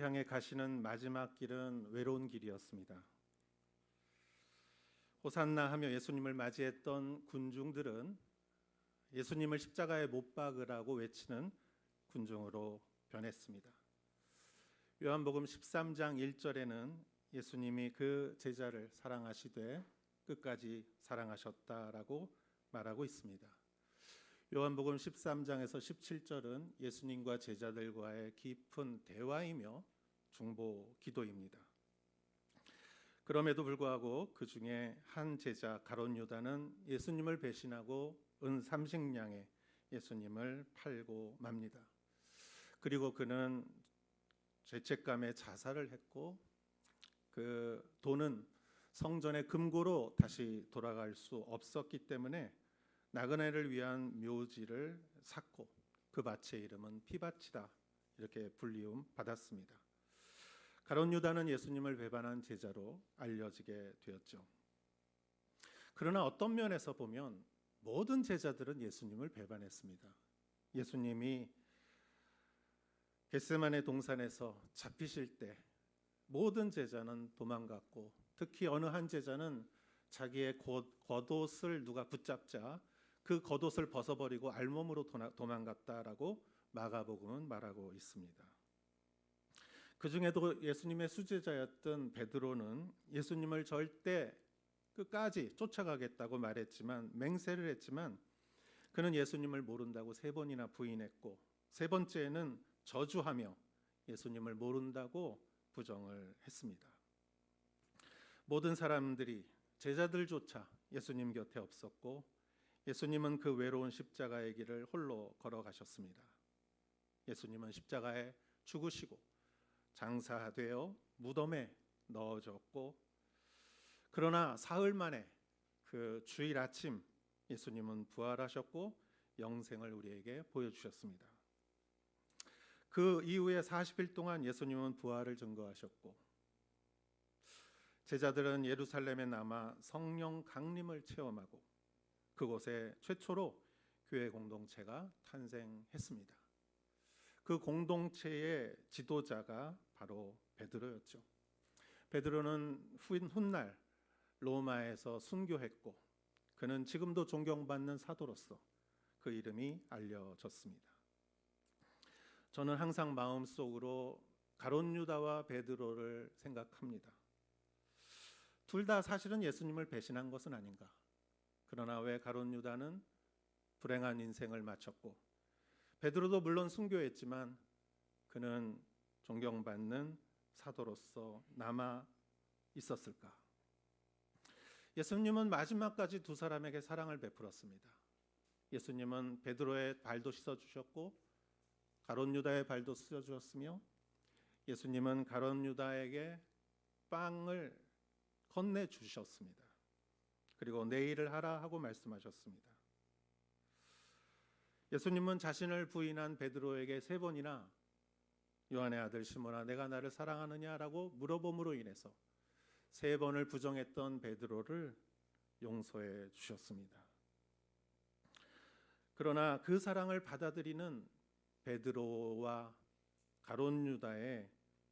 향해 가시는 마지막 길은 외로운 길이었습니다. 호산나 하며 예수님을 맞이했던 군중들은 예수님을 십자가에 못 박으라고 외치는 군중으로 변했습니다. 요한복음 13장 1절에는 예수님이 그 제자를 사랑하시되 끝까지 사랑하셨다라고 말하고 있습니다. 요한복음 13장에서 17절은 예수님과 제자들과의 깊은 대화이며 중보 기도입니다. 그럼에도 불구하고 그 중에 한 제자 가룟 유다는 예수님을 배신하고 은 30냥에 예수님을 팔고 맙니다. 그리고 그는 죄책감에 자살을 했고 그 돈은 성전의 금고로 다시 돌아갈 수 없었기 때문에 나그네를 위한 묘지를 샀고 그 밭의 이름은 피밭이다 이렇게 불리움 받았습니다. 가룟 유다는 예수님을 배반한 제자로 알려지게 되었죠. 그러나 어떤 면에서 보면 모든 제자들은 예수님을 배반했습니다. 예수님이 겟세마네 동산에서 잡히실 때 모든 제자는 도망갔고 특히 어느 한 제자는 자기의 겉옷을 누가 붙잡자 그 겉옷을 벗어버리고 알몸으로 도망갔다라고 마가복음은 말하고 있습니다. 그 중에도 예수님의 수제자였던 베드로는 예수님을 절대 끝까지 쫓아가겠다고 말했지만 맹세를 했지만 그는 예수님을 모른다고 3번이나 부인했고 세 번째는 저주하며 예수님을 모른다고 부정을 했습니다. 모든 사람들이 제자들조차 예수님 곁에 없었고 예수님은 그 외로운 십자가의 길을 홀로 걸어가셨습니다. 예수님은 십자가에 죽으시고 장사되어 무덤에 넣어졌고 그러나 사흘 만에 그 주일 아침 예수님은 부활하셨고 영생을 우리에게 보여주셨습니다. 그 이후에 40일 동안 예수님은 부활을 증거하셨고 제자들은 예루살렘에 남아 성령 강림을 체험하고 그곳에 최초로 교회 공동체가 탄생했습니다. 그 공동체의 지도자가 바로 베드로였죠. 베드로는 훗날 로마에서 순교했고 그는 지금도 존경받는 사도로서 그 이름이 알려졌습니다. 저는 항상 마음속으로 가룟 유다와 베드로를 생각합니다. 둘 다 사실은 예수님을 배신한 것은 아닌가. 그러나 왜 가룟 유다는 불행한 인생을 마쳤고 베드로도 물론 순교했지만 그는 존경받는 사도로서 남아 있었을까? 예수님은 마지막까지 두 사람에게 사랑을 베풀었습니다. 예수님은 베드로의 발도 씻어주셨고 가룟 유다의 발도 씻어주었으며 예수님은 가룟 유다에게 빵을 건네주셨습니다. 그리고 내일을 하라 하고 말씀하셨습니다. 예수님은 자신을 부인한 베드로에게 3번이나 요한의 아들 시몬아 내가 나를 사랑하느냐라고 물어봄으로 인해서 3번을 부정했던 베드로를 용서해 주셨습니다. 그러나 그 사랑을 받아들이는 베드로와 가룟 유다의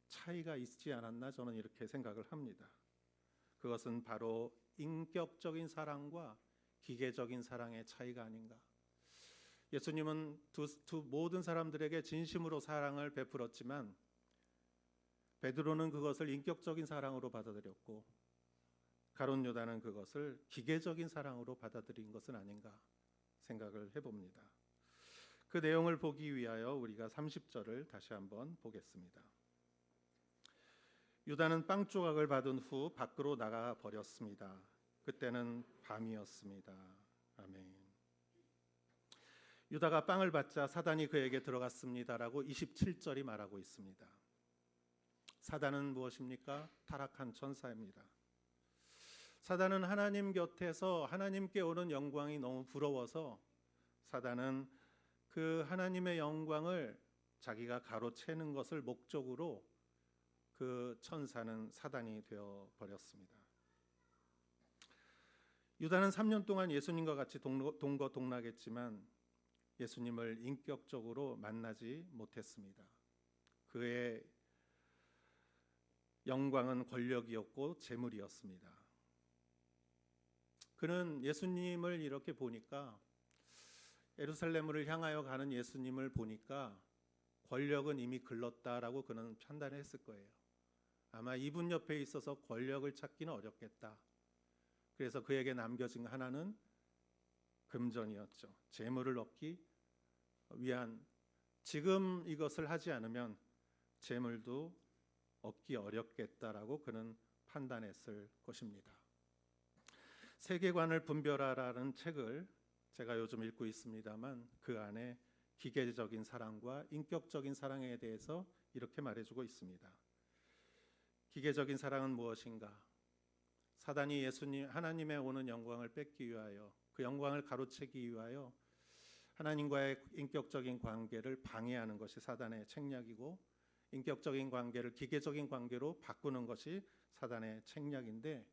차이가 있지 않았나 저는 이렇게 생각을 합니다. 그것은 바로 인격적인 사랑과 기계적인 사랑의 차이가 아닌가. 예수님은 모든 사람들에게 진심으로 사랑을 베풀었지만 베드로는 그것을 인격적인 사랑으로 받아들였고 가룟 유다는 그것을 기계적인 사랑으로 받아들인 것은 아닌가 생각을 해봅니다. 그 내용을 보기 위하여 우리가 30절을 다시 한번 보겠습니다. 유다는 빵 조각을 받은 후 밖으로 나가 버렸습니다. 그때는 밤이었습니다. 아멘. 유다가 빵을 받자 사단이 그에게 들어갔습니다라고 27절이 말하고 있습니다. 사단은 무엇입니까? 타락한 천사입니다. 사단은 하나님 곁에서 하나님께 오는 영광이 너무 부러워서 사단은 그 하나님의 영광을 자기가 가로채는 것을 목적으로 그 천사는 사단이 되어 버렸습니다. 유다는 3년 동안 예수님과 같이 동거동락했지만 예수님을 인격적으로 만나지 못했습니다. 그의 영광은 권력이었고 재물이었습니다. 그는 예수님을 이렇게 보니까, 예루살렘을 향하여 가는 예수님을 보니까 권력은 이미 글렀다라고 그는 판단했을 거예요. 아마 이분 옆에 있어서 권력을 찾기는 어렵겠다. 그래서 그에게 남겨진 하나는 금전이었죠. 재물을 얻기 위한, 지금 이것을 하지 않으면 재물도 얻기 어렵겠다라고 그는 판단했을 것입니다. 세계관을 분별하라는 책을 제가 요즘 읽고 있습니다만, 그 안에 기계적인 사랑과 인격적인 사랑에 대해서 이렇게 말해주고 있습니다. 기계적인 사랑은 무엇인가? 사단이 하나님의 오는 영광을 뺏기 위하여, 그 영광을 가로채기 위하여 하나님과의 인격적인 관계를 방해하는 것이 사단의 책략이고, 인격적인 관계를 기계적인 관계로 바꾸는 것이 사단의 책략인데,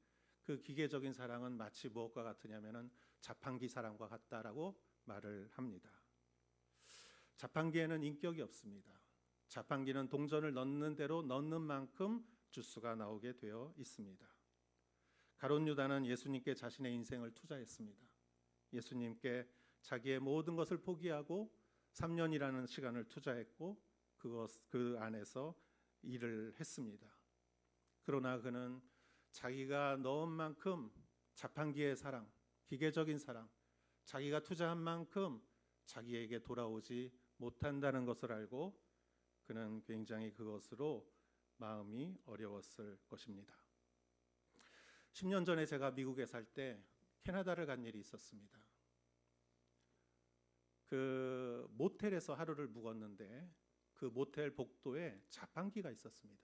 그 기계적인 사랑은 마치 무엇과 같으냐면은 자판기 사랑과 같다라고 말을 합니다. 자판기에는 인격이 없습니다. 자판기는 동전을 넣는 대로 넣는 만큼 주스가 나오게 되어 있습니다. 가룟 유다는 예수님께 자신의 인생을 투자했습니다. 예수님께 자기의 모든 것을 포기하고 3년이라는 시간을 투자했고, 그 안에서 일을 했습니다. 그러나 그는 자기가 넣은 만큼 자판기의 사랑, 기계적인 사랑, 자기가 투자한 만큼 자기에게 돌아오지 못한다는 것을 알고 그는 굉장히 그것으로 마음이 어려웠을 것입니다. 10년 전에 제가 미국에 살 때 캐나다를 간 일이 있었습니다. 그 모텔에서 하루를 묵었는데, 그 모텔 복도에 자판기가 있었습니다.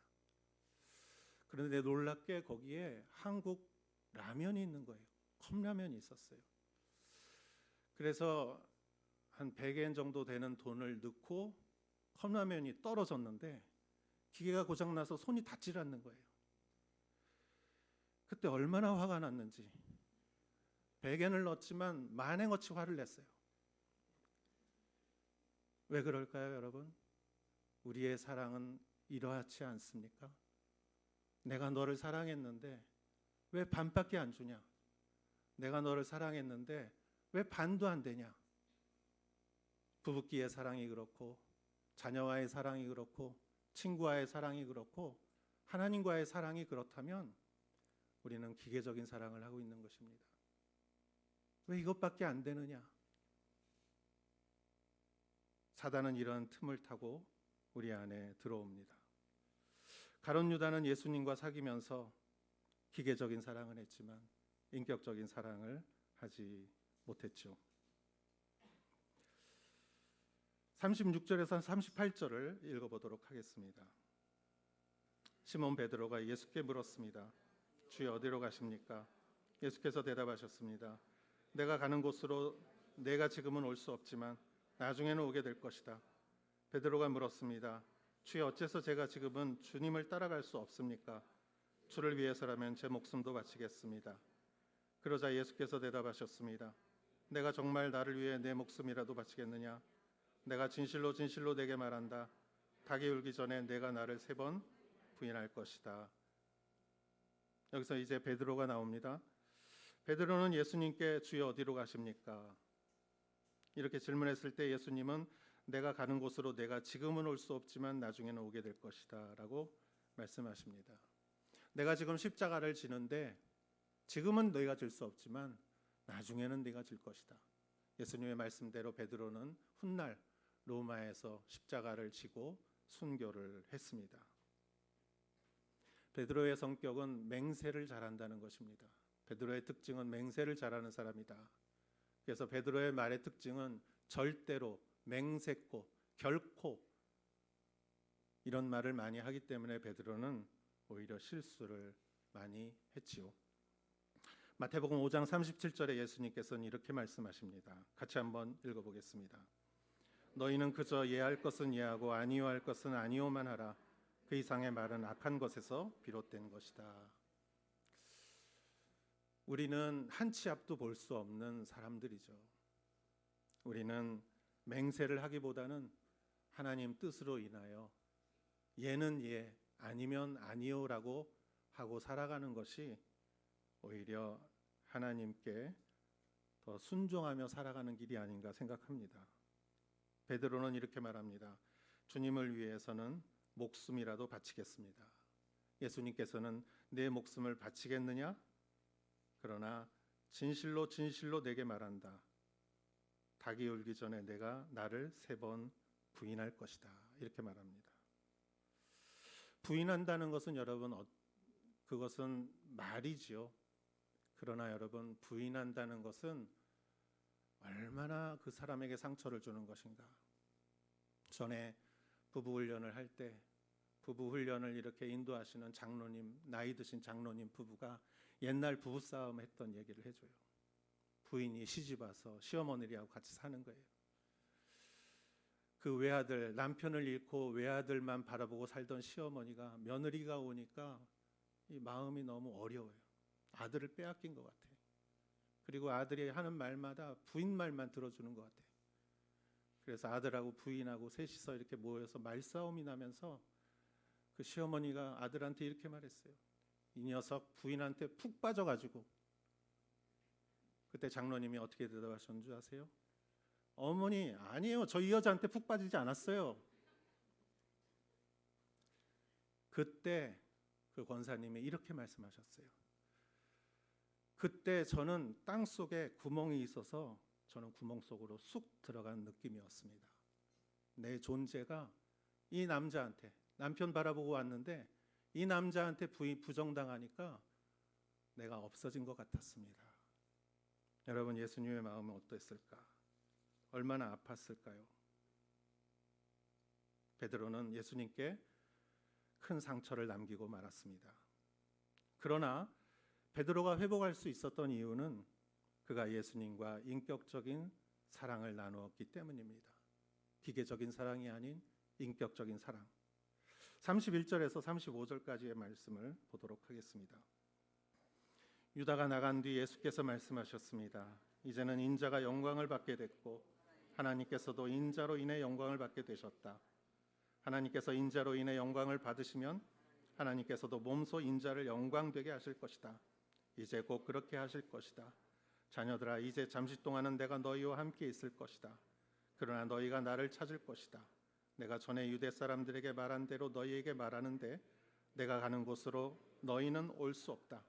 그런데 놀랍게 거기에 한국 라면이 있는 거예요. 컵라면이 있었어요. 그래서 한 100엔 정도 되는 돈을 넣고 컵라면이 떨어졌는데 기계가 고장나서 손이 닿질 않는 거예요. 그때 얼마나 화가 났는지, 100엔을 넣었지만 만행어치 화를 냈어요. 왜 그럴까요, 여러분? 우리의 사랑은 이러하지 않습니까? 내가 너를 사랑했는데 왜 반밖에 안 주냐? 내가 너를 사랑했는데 왜 반도 안 되냐? 부부끼의 사랑이 그렇고, 자녀와의 사랑이 그렇고, 친구와의 사랑이 그렇고, 하나님과의 사랑이 그렇다면 우리는 기계적인 사랑을 하고 있는 것입니다. 왜 이것밖에 안 되느냐? 사단은 이런 틈을 타고 우리 안에 들어옵니다. 가룟 유다는 예수님과 사귀면서 기계적인 사랑을 했지만 인격적인 사랑을 하지 못했죠. 36절에서 38절을 읽어보도록 하겠습니다. 시몬 베드로가 예수께 물었습니다. 주여, 어디로 가십니까? 예수께서 대답하셨습니다. 내가 가는 곳으로 내가 지금은 올 수 없지만 나중에는 오게 될 것이다. 베드로가 물었습니다. 주여, 어째서 제가 지금은 주님을 따라갈 수 없습니까? 주를 위해서라면 제 목숨도 바치겠습니다. 그러자 예수께서 대답하셨습니다. 내가 정말 나를 위해 내 목숨이라도 바치겠느냐? 내가 진실로 진실로 내게 말한다. 닭이 울기 전에 내가 나를 3번 부인할 것이다. 여기서 이제 베드로가 나옵니다. 베드로는 예수님께 주여, 어디로 가십니까? 이렇게 질문했을 때 예수님은 내가 가는 곳으로 내가 지금은 올 수 없지만 나중에는 오게 될 것이다 라고 말씀하십니다. 내가 지금 십자가를 지는데 지금은 너희가 질 수 없지만 나중에는 네가 질 것이다. 예수님의 말씀대로 베드로는 훗날 로마에서 십자가를 지고 순교를 했습니다. 베드로의 성격은 맹세를 잘한다는 것입니다. 베드로의 특징은 맹세를 잘하는 사람이다. 그래서 베드로의 말의 특징은 절대로, 맹세코, 결코, 이런 말을 많이 하기 때문에 베드로는 오히려 실수를 많이 했지요. 마태복음 5장 37절에 예수님께서는 이렇게 말씀하십니다. 같이 한번 읽어보겠습니다. 너희는 그저 예할 것은 예하고 아니요 할 것은 아니요만 하라. 그 이상의 말은 악한 것에서 비롯된 것이다. 우리는 한 치 앞도 볼 수 없는 사람들이죠. 우리는 맹세를 하기보다는 하나님 뜻으로 인하여 예는 예, 아니면 아니요라고 하고 살아가는 것이 오히려 하나님께 더 순종하며 살아가는 길이 아닌가 생각합니다. 베드로는 이렇게 말합니다. 주님을 위해서는 목숨이라도 바치겠습니다. 예수님께서는 내 목숨을 바치겠느냐? 그러나 진실로 진실로 내게 말한다. 닭이 울기 전에 내가 나를 3번 부인할 것이다. 이렇게 말합니다. 부인한다는 것은 여러분 그것은 말이지요. 그러나 여러분 부인한다는 것은 얼마나 그 사람에게 상처를 주는 것인가. 전에 부부 훈련을 할 때 부부 훈련을 이렇게 인도하시는 장로님, 나이 드신 장로님 부부가 옛날 부부싸움 했던 얘기를 해줘요. 부인이 시집 와서 시어머니하고 같이 사는 거예요. 그 외아들, 남편을 잃고 외아들만 바라보고 살던 시어머니가 며느리가 오니까 이 마음이 너무 어려워요. 아들을 빼앗긴 것 같아요. 그리고 아들이 하는 말마다 부인 말만 들어주는 것 같아요. 그래서 아들하고 부인하고 셋이서 이렇게 모여서 말싸움이 나면서 그 시어머니가 아들한테 이렇게 말했어요. 이 녀석 부인한테 푹 빠져가지고. 그때 장로님이 어떻게 대답하셨는 줄 아세요? 어머니, 아니에요. 저 이 여자한테 푹 빠지지 않았어요. 그때 그 권사님이 이렇게 말씀하셨어요. 그때 저는 땅 속에 구멍이 있어서 저는 구멍 속으로 쑥 들어간 느낌이었습니다. 내 존재가 이 남자한테, 남편 바라보고 왔는데 이 남자한테 부정당하니까 내가 없어진 것 같았습니다. 여러분, 예수님의 마음은 어땠을까? 얼마나 아팠을까요? 베드로는 예수님께 큰 상처를 남기고 말았습니다. 그러나 베드로가 회복할 수 있었던 이유는 그가 예수님과 인격적인 사랑을 나누었기 때문입니다. 기계적인 사랑이 아닌 인격적인 사랑. 31절에서 35절까지의 말씀을 보도록 하겠습니다. 유다가 나간 뒤 예수께서 말씀하셨습니다. 이제는 인자가 영광을 받게 됐고 하나님께서도 인자로 인해 영광을 받게 되셨다. 하나님께서 인자로 인해 영광을 받으시면 하나님께서도 몸소 인자를 영광되게 하실 것이다. 이제 곧 그렇게 하실 것이다. 자녀들아, 이제 잠시 동안은 내가 너희와 함께 있을 것이다. 그러나 너희가 나를 찾을 것이다. 내가 전에 유대 사람들에게 말한 대로 너희에게 말하는데 내가 가는 곳으로 너희는 올 수 없다.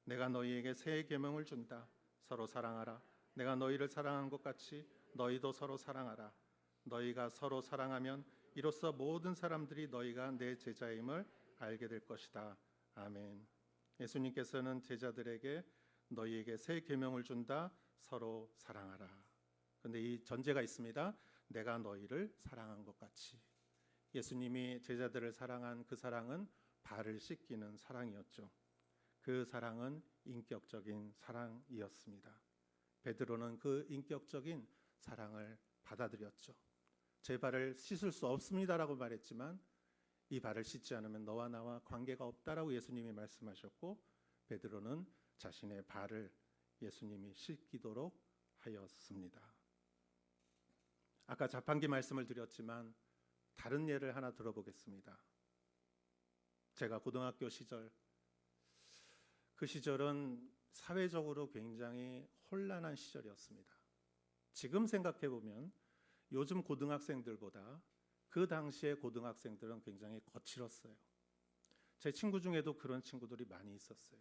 내가 너희에게 새 계명을 준다. 서로 사랑하라. 내가 너희를 사랑한 것 같이 너희도 서로 사랑하라. 너희가 서로 사랑하면 이로써 모든 사람들이 너희가 내 제자임을 알게 될 것이다. 아멘. 예수님께서는 제자들에게 너희에게 새 계명을 준다. 서로 사랑하라. 그런데 이 전제가 있습니다. 내가 너희를 사랑한 것 같이. 예수님이 제자들을 사랑한 그 사랑은 발을 씻기는 사랑이었죠. 그 사랑은 인격적인 사랑이었습니다. 베드로는 그 인격적인 사랑을 받아들였죠. 제 발을 씻을 수 없습니다라고 말했지만 이 발을 씻지 않으면 너와 나와 관계가 없다라고 예수님이 말씀하셨고 베드로는 자신의 발을 예수님이 씻기도록 하였습니다. 아까 자판기 말씀을 드렸지만 다른 예를 하나 들어보겠습니다. 제가 고등학교 시절, 그 시절은 사회적으로 굉장히 혼란한 시절이었습니다. 지금 생각해 보면 요즘 고등학생들보다 그 당시의 고등학생들은 굉장히 거칠었어요. 제 친구 중에도 그런 친구들이 많이 있었어요.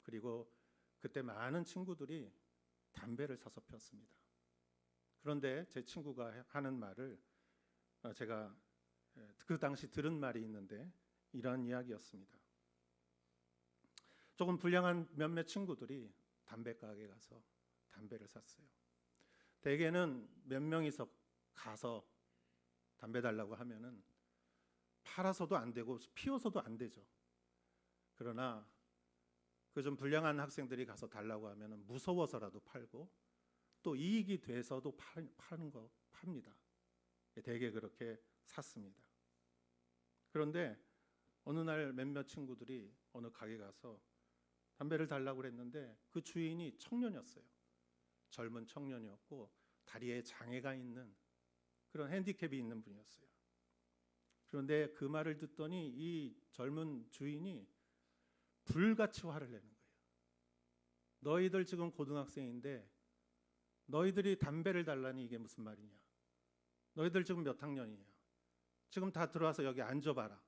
그리고 그때 많은 친구들이 담배를 사서 폈습니다. 그런데 제 친구가 하는 말을 제가 그 당시 들은 말이 있는데 이런 이야기였습니다. 조금 불량한 몇몇 친구들이 담배 가게 가서 담배를 샀어요. 대개는 몇 명이서 가서 담배 달라고 하면은 팔아서도 안 되고 피워서도 안 되죠. 그러나 그 좀 불량한 학생들이 가서 달라고 하면은 무서워서라도 팔고 또 이익이 돼서도 팝니다. 대개 그렇게 샀습니다. 그런데 어느 날 몇몇 친구들이 어느 가게 가서 담배를 달라고 했는데 그 주인이 청년이었어요. 젊은 청년이었고 다리에 장애가 있는 그런 핸디캡이 있는 분이었어요. 그런데 그 말을 듣더니 이 젊은 주인이 불같이 화를 내는 거예요. 너희들 지금 고등학생인데 너희들이 담배를 달라니 이게 무슨 말이냐? 너희들 지금 몇 학년이냐? 지금 다 들어와서 여기 앉아봐라.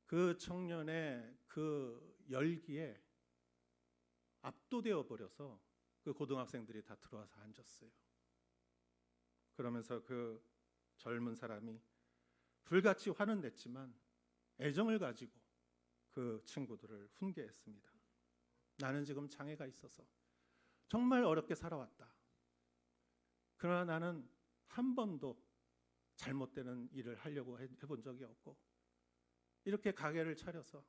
그 청년의 그 열기에 압도되어 버려서 그 고등학생들이 다 들어와서 앉았어요. 그러면서 그 젊은 사람이 불같이 화는 냈지만 애정을 가지고 그 친구들을 훈계했습니다. 나는 지금 장애가 있어서 정말 어렵게 살아왔다. 그러나 나는 한 번도 잘못되는 일을 하려고 해본 적이 없고 이렇게 가게를 차려서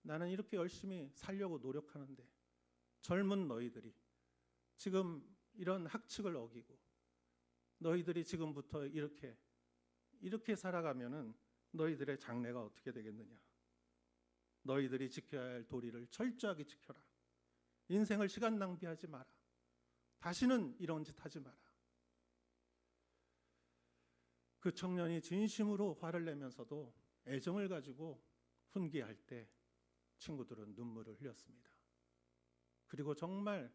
나는 이렇게 열심히 살려고 노력하는데 젊은 너희들이 지금 이런 학칙을 어기고 너희들이 지금부터 이렇게 살아가면은 너희들의 장래가 어떻게 되겠느냐. 너희들이 지켜야 할 도리를 철저하게 지켜라. 인생을 시간 낭비하지 마라. 다시는 이런 짓 하지 마라. 그 청년이 진심으로 화를 내면서도 애정을 가지고 훈계할 때 친구들은 눈물을 흘렸습니다. 그리고 정말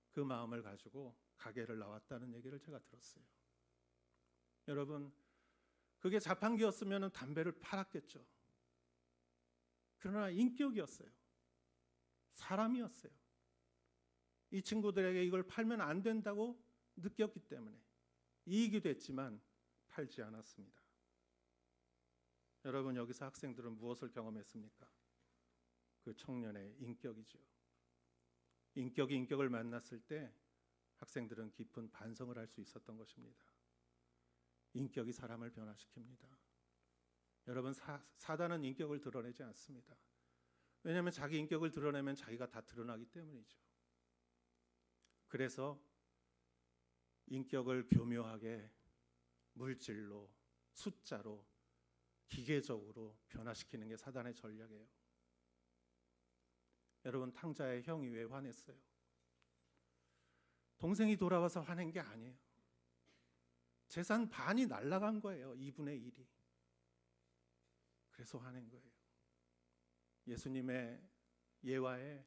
그 마음을 가지고 가게를 나왔다는 얘기를 제가 들었어요. 여러분, 그게 자판기였으면 담배를 팔았겠죠. 그러나 인격이었어요. 사람이었어요. 이 친구들에게 이걸 팔면 안 된다고 느꼈기 때문에 이익이 됐지만 팔지 않았습니다. 여러분, 여기서 학생들은 무엇을 경험했습니까? 그 청년의 인격이죠. 인격이 인격을 만났을 때 학생들은 깊은 반성을 할 수 있었던 것입니다. 인격이 사람을 변화시킵니다. 여러분, 사단은 인격을 드러내지 않습니다. 왜냐하면 자기 인격을 드러내면 자기가 다 드러나기 때문이죠. 그래서 인격을 교묘하게 물질로, 숫자로, 기계적으로 변화시키는 게 사단의 전략이에요. 여러분, 탕자의 형이 왜 화냈어요? 동생이 돌아와서 화낸 게 아니에요. 재산 반이 날아간 거예요. 2분의 1이. 그래서 화낸 거예요. 예수님의 예화에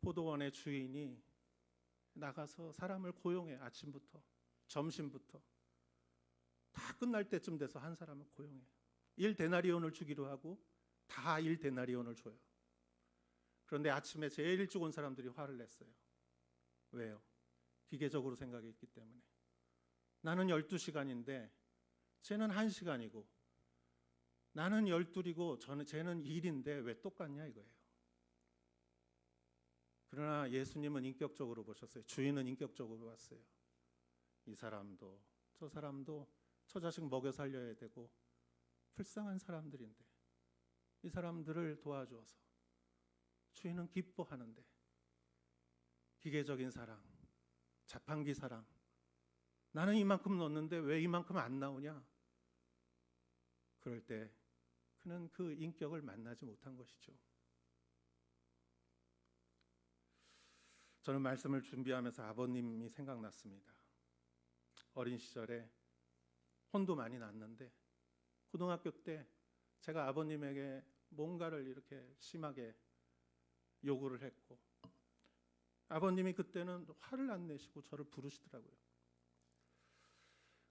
포도원의 주인이 나가서 사람을 고용해. 아침부터 점심부터 다 끝날 때쯤 돼서 한 사람을 고용해. 1데나리온을 주기로 하고 다 1데나리온을 줘요. 그런데 아침에 제일 일찍 온 사람들이 화를 냈어요. 왜요? 기계적으로 생각했기 때문에. 나는 12시간인데 쟤는 1시간이고 나는 12이고 쟤는 1인데 왜 똑같냐 이거예요. 그러나 예수님은 인격적으로 보셨어요. 주인은 인격적으로 봤어요. 이 사람도 저 사람도 저 자식 먹여 살려야 되고 불쌍한 사람들인데 이 사람들을 도와줘서 주인은 기뻐하는데 기계적인 사랑, 자판기 사랑, 나는 이만큼 넣었는데 왜 이만큼 안 나오냐? 그럴 때 그는 그 인격을 만나지 못한 것이죠. 저는 말씀을 준비하면서 아버님이 생각났습니다. 어린 시절에 혼도 많이 났는데 고등학교 때 제가 아버님에게 뭔가를 이렇게 심하게 요구를 했고 아버님이 그때는 화를 안 내시고 저를 부르시더라고요.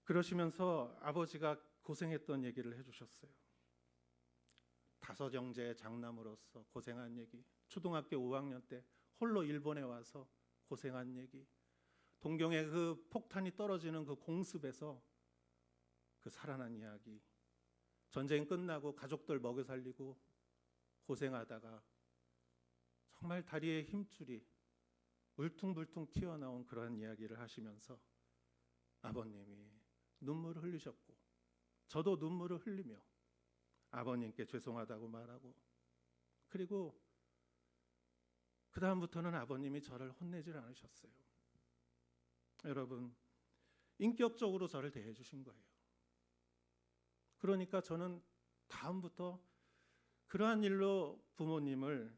그러시면서 아버지가 고생했던 얘기를 해주셨어요. 5 형제의 장남으로서 고생한 얘기, 초등학교 5학년 때 홀로 일본에 와서 고생한 얘기, 동경에 그 폭탄이 떨어지는 그 공습에서 그 살아난 이야기, 전쟁 끝나고 가족들 먹여 살리고 고생하다가 정말 다리에 힘줄이 울퉁불퉁 튀어나온 그러한 이야기를 하시면서 아버님이 눈물을 흘리셨고 저도 눈물을 흘리며 아버님께 죄송하다고 말하고 그리고 그 다음부터는 아버님이 저를 혼내질 않으셨어요. 여러분, 인격적으로 저를 대해 주신 거예요. 그러니까 저는 다음부터 그러한 일로 부모님을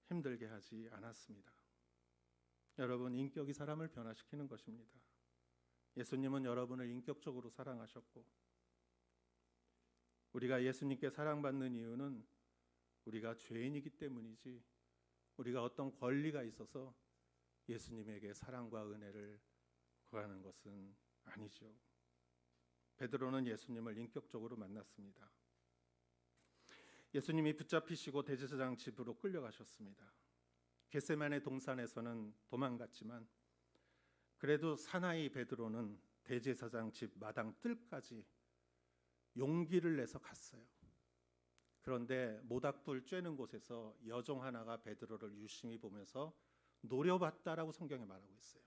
힘들게 하지 않았습니다. 여러분, 인격이 사람을 변화시키는 것입니다. 예수님은 여러분을 인격적으로 사랑하셨고 우리가 예수님께 사랑받는 이유는 우리가 죄인이기 때문이지 우리가 어떤 권리가 있어서 예수님에게 사랑과 은혜를 구하는 것은 아니죠. 베드로는 예수님을 인격적으로 만났습니다. 예수님이 붙잡히시고 대제사장 집으로 끌려가셨습니다. 겟세마네 동산에서는 도망갔지만 그래도 사나이 베드로는 대제사장 집 마당 뜰까지 용기를 내서 갔어요. 그런데 모닥불 쬐는 곳에서 여종 하나가 베드로를 유심히 보면서 노려봤다라고 성경에 말하고 있어요.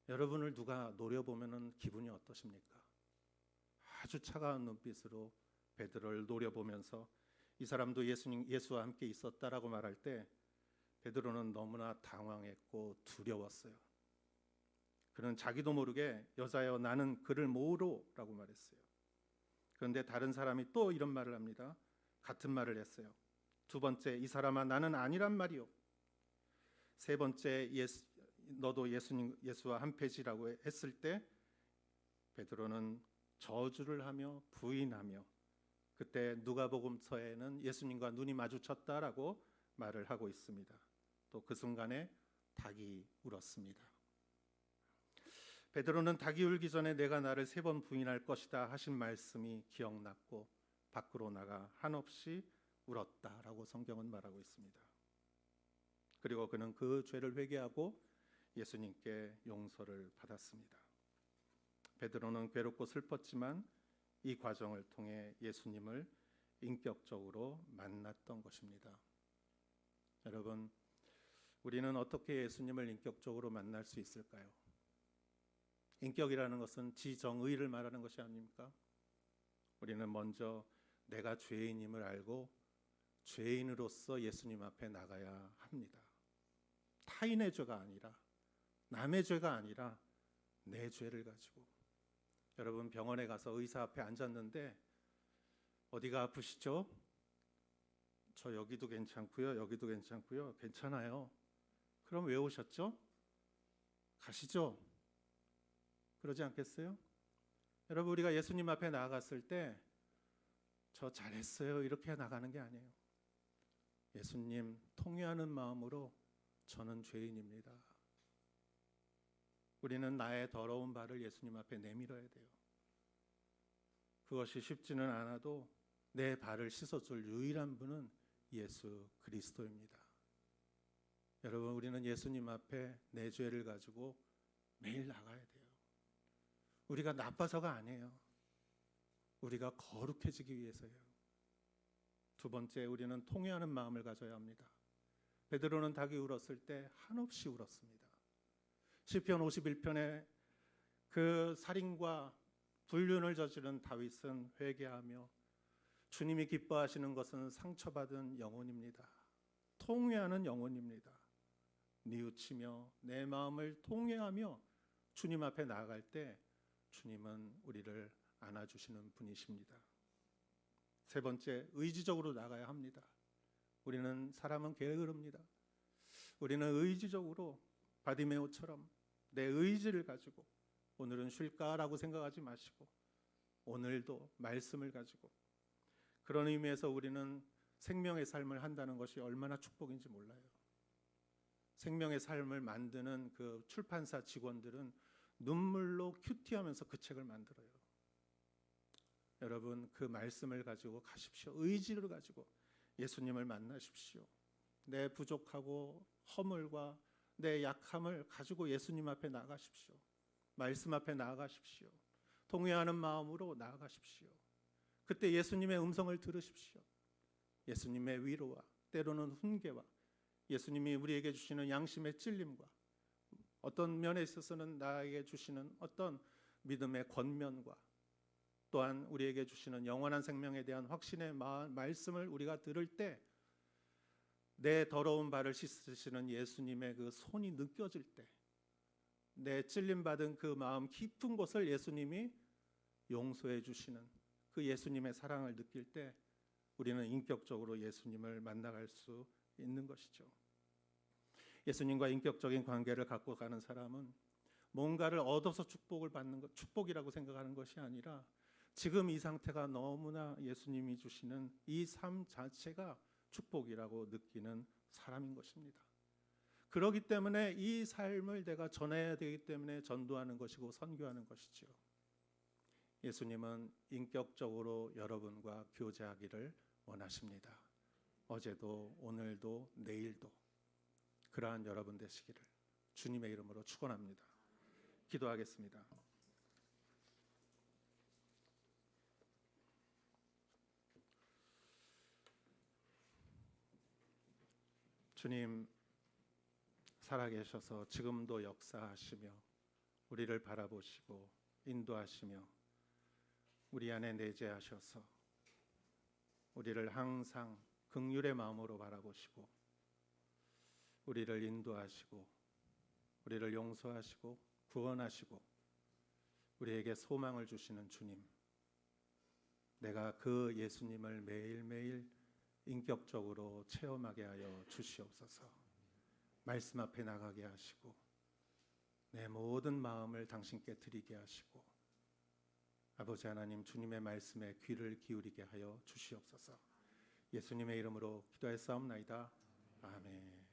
여러분을 누가 노려보면 기분이 어떠십니까? 아주 차가운 눈빛으로 베드로를 노려보면서 이 사람도 예수와 함께 있었다라고 말할 때 베드로는 너무나 당황했고 두려웠어요. 그는 자기도 모르게 여자여 나는 그를 모르라고 말했어요. 그런데 다른 사람이 또 이런 말을 합니다. 같은 말을 했어요. 두 번째, 이 사람아 나는 아니란 말이요. 세 번째, 너도 예수와 한패지라고 했을 때 베드로는 저주를 하며 부인하며 그때 누가복음서에는 예수님과 눈이 마주쳤다라고 말을 하고 있습니다. 또 그 순간에 닭이 울었습니다. 베드로는 닭이 울기 전에 내가 나를 3번 부인할 것이다 하신 말씀이 기억났고 밖으로 나가 한없이 울었다라고 성경은 말하고 있습니다. 그리고 그는 그 죄를 회개하고 예수님께 용서를 받았습니다. 베드로는 괴롭고 슬펐지만 이 과정을 통해 예수님을 인격적으로 만났던 것입니다. 여러분, 우리는 어떻게 예수님을 인격적으로 만날 수 있을까요? 인격이라는 것은 지정의를 말하는 것이 아닙니까? 우리는 먼저 내가 죄인임을 알고 죄인으로서 예수님 앞에 나가야 합니다. 타인의 죄가 아니라 남의 죄가 아니라 내 죄를 가지고. 여러분, 병원에 가서 의사 앞에 앉았는데 어디가 아프시죠? 저 여기도 괜찮고요, 여기도 괜찮고요. 괜찮아요. 그럼 왜 오셨죠? 가시죠. 그러지 않겠어요? 여러분, 우리가 예수님 앞에 나아갔을 때 저 잘했어요 이렇게 나가는 게 아니에요. 예수님, 통회하는 마음으로 저는 죄인입니다. 우리는 나의 더러운 발을 예수님 앞에 내밀어야 돼요. 그것이 쉽지는 않아도 내 발을 씻어줄 유일한 분은 예수 그리스도입니다. 여러분, 우리는 예수님 앞에 내 죄를 가지고 매일 나가야 돼요. 우리가 나빠서가 아니에요. 우리가 거룩해지기 위해서예요. 두 번째, 우리는 통회하는 마음을 가져야 합니다. 베드로는 닭이 울었을 때 한없이 울었습니다. 시편 51편에 그 살인과 불륜을 저지른 다윗은 회개하며 주님이 기뻐하시는 것은 상처받은 영혼입니다. 통회하는 영혼입니다. 뉘우치며 내 마음을 통회하며 주님 앞에 나아갈 때 주님은 우리를 안아주시는 분이십니다. 세 번째, 의지적으로 나가야 합니다. 우리는 사람은 게으릅니다. 우리는 의지적으로 바디메오처럼 내 의지를 가지고 오늘은 쉴까라고 생각하지 마시고 오늘도 말씀을 가지고, 그런 의미에서 우리는 생명의 삶을 한다는 것이 얼마나 축복인지 몰라요. 생명의 삶을 만드는 그 출판사 직원들은 눈물로 큐티하면서 그 책을 만들어요. 여러분, 그 말씀을 가지고 가십시오. 의지를 가지고 예수님을 만나십시오. 내 부족하고 허물과 내 약함을 가지고 예수님 앞에 나가십시오. 말씀 앞에 나가십시오. 통회하는 마음으로 나가십시오. 그때 예수님의 음성을 들으십시오. 예수님의 위로와 때로는 훈계와 예수님이 우리에게 주시는 양심의 찔림과 어떤 면에 있어서는 나에게 주시는 어떤 믿음의 권면과 또한 우리에게 주시는 영원한 생명에 대한 확신의 말씀을 우리가 들을 때 내 더러운 발을 씻으시는 예수님의 그 손이 느껴질 때, 내 찔림받은 그 마음 깊은 곳을 예수님이 용서해 주시는 그 예수님의 사랑을 느낄 때 우리는 인격적으로 예수님을 만나갈 수 있는 것이죠. 예수님과 인격적인 관계를 갖고 가는 사람은 뭔가를 얻어서 축복을 받는 것, 축복이라고 생각하는 것이 아니라 지금 이 상태가 너무나 예수님이 주시는 이 삶 자체가 축복이라고 느끼는 사람인 것입니다. 그렇기 때문에 이 삶을 내가 전해야 되기 때문에 전도하는 것이고 선교하는 것이지요. 예수님은 인격적으로 여러분과 교제하기를 원하십니다. 어제도 오늘도 내일도 그러한 여러분 되시기를 주님의 이름으로 축원합니다. 기도하겠습니다. 주님, 살아계셔서 지금도 역사하시며 우리를 바라보시고 인도하시며 우리 안에 내재하셔서 우리를 항상 긍휼의 마음으로 바라보시고 우리를 인도하시고 우리를 용서하시고 구원하시고 우리에게 소망을 주시는 주님, 내가 그 예수님을 매일매일 인격적으로 체험하게 하여 주시옵소서. 말씀 앞에 나가게 하시고 내 모든 마음을 당신께 드리게 하시고 아버지 하나님, 주님의 말씀에 귀를 기울이게 하여 주시옵소서. 예수님의 이름으로 기도했사옵나이다. 아멘.